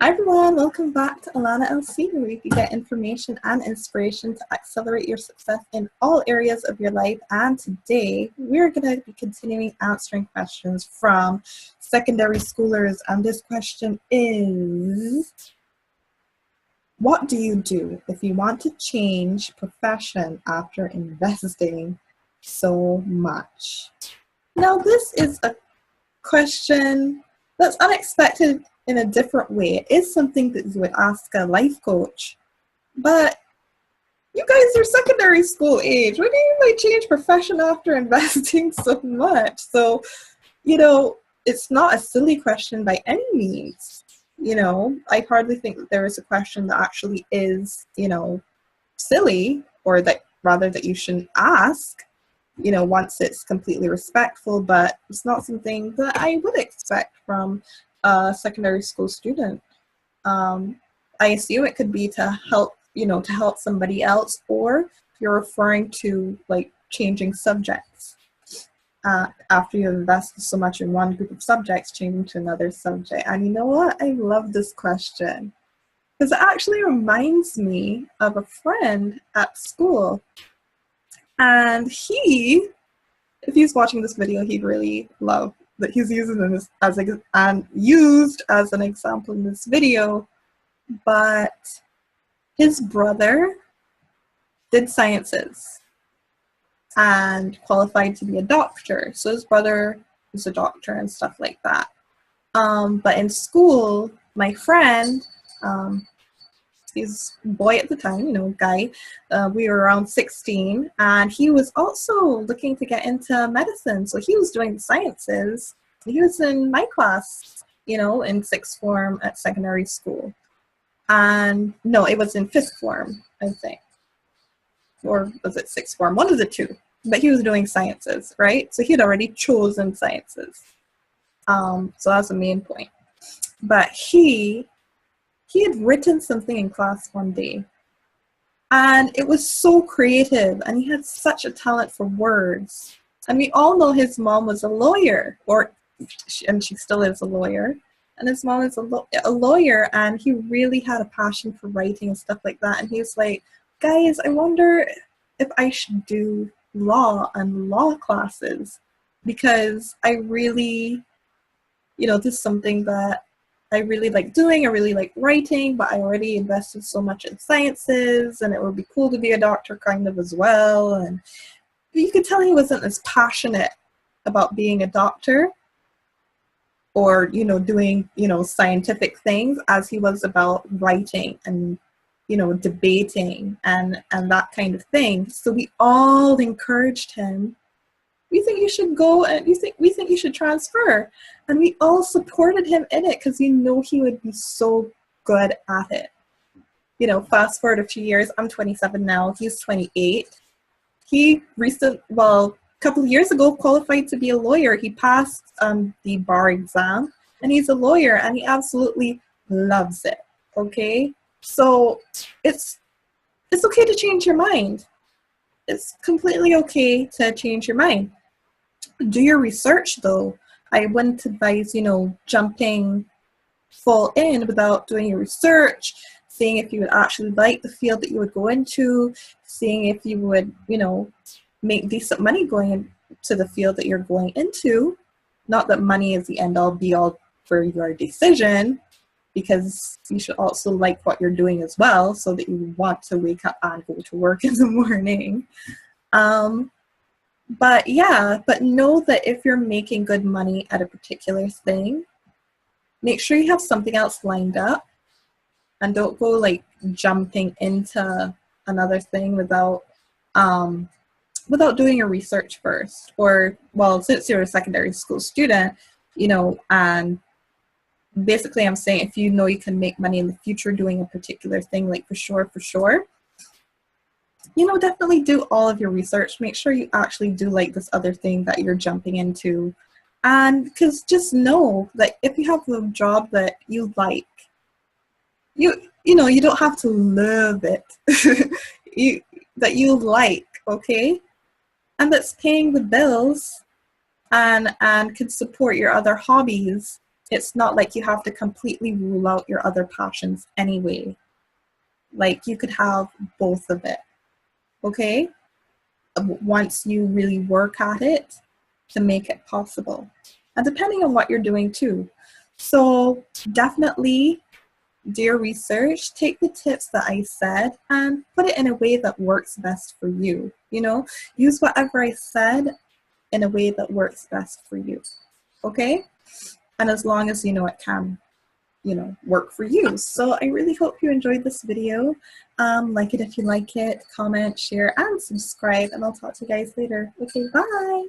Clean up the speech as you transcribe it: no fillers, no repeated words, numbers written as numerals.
Hi everyone, welcome back to Alanna LC, where you can get information and inspiration to accelerate your success in all areas of your life. And today we're going to be continuing answering questions from secondary schoolers. And this question is, what do you do if you want to change profession after investing so much? Now, this is a question that's unexpected in a different way. It is something that you would ask a life coach, but you guys are secondary school age. What do you mean by change profession after investing so much? So, it's not a silly question by any means. I hardly think that there is a question that actually is, silly, or that rather that you shouldn't ask, once it's completely respectful, but it's not something that I would expect from a secondary school student. I assume it could be to help, to help somebody else, or if you're referring to like changing subjects. After you invested so much in one group of subjects, changing to another subject. And you know what? I love this question because it actually reminds me of a friend at school. And if he's watching this video, he'd really love that he's using this used as an example in this video. But his brother did sciences and qualified to be a doctor. So his brother is a doctor and stuff like that. But in school, my friend, he's a boy at the time, guy, we were around 16, and he was also looking to get into medicine. So he was doing the sciences. He was in my class, in sixth form at secondary school. And no, it was in fifth form, I think. Or was it sixth form? One of the two. But he was doing sciences, right? So he had already chosen sciences. So that's the main point. But he had written something in class one day, and it was so creative, and he had such a talent for words. And we all know his mom was a lawyer, and she still is a lawyer, and his mom is a lawyer, and he really had a passion for writing and stuff like that. And he was like, guys, I wonder if I should do law and law classes, because I really, this is something that I really like doing. I really like writing, but I already invested so much in sciences, and it would be cool to be a doctor kind of as well. And you could tell he wasn't as passionate about being a doctor or, doing, scientific things as he was about writing and, debating and that kind of thing. So we all encouraged him. We think you should go, and we think you should transfer. And we all supported him in it because we know he would be so good at it. Fast forward a few years, I'm 27 now, he's 28. He a couple of years ago qualified to be a lawyer. He passed the bar exam, and he's a lawyer, and he absolutely loves it, okay? So it's okay to change your mind. It's completely okay to change your mind. Do your research, though. I wouldn't advise, jumping full in without doing your research, seeing if you would actually like the field that you would go into, seeing if you would, make decent money going into the field that you're going into. Not that money is the end-all, be-all for your decision, because you should also like what you're doing as well, so that you want to wake up and go to work in the morning. But know that if you're making good money at a particular thing, make sure you have something else lined up, and don't go like jumping into another thing without doing your research first. Or, since you're a secondary school student, and basically I'm saying if you know you can make money in the future doing a particular thing, like for sure, definitely do all of your research. Make sure you actually do like this other thing that you're jumping into. And because just know that if you have a job that you like, you don't have to love it, that you like, okay? And that's paying the bills and can support your other hobbies, it's not like you have to completely rule out your other passions anyway. Like you could have both of it, okay? Once you really work at it to make it possible. And depending on what you're doing too. So definitely do your research, take the tips that I said and put it in a way that works best for you. You know, use whatever I said in a way that works best for you, okay? And as long as you know it can, you know, work for you. So I really hope you enjoyed this video. Like it if you like it, comment, share, and subscribe, and I'll talk to you guys later. Okay, bye.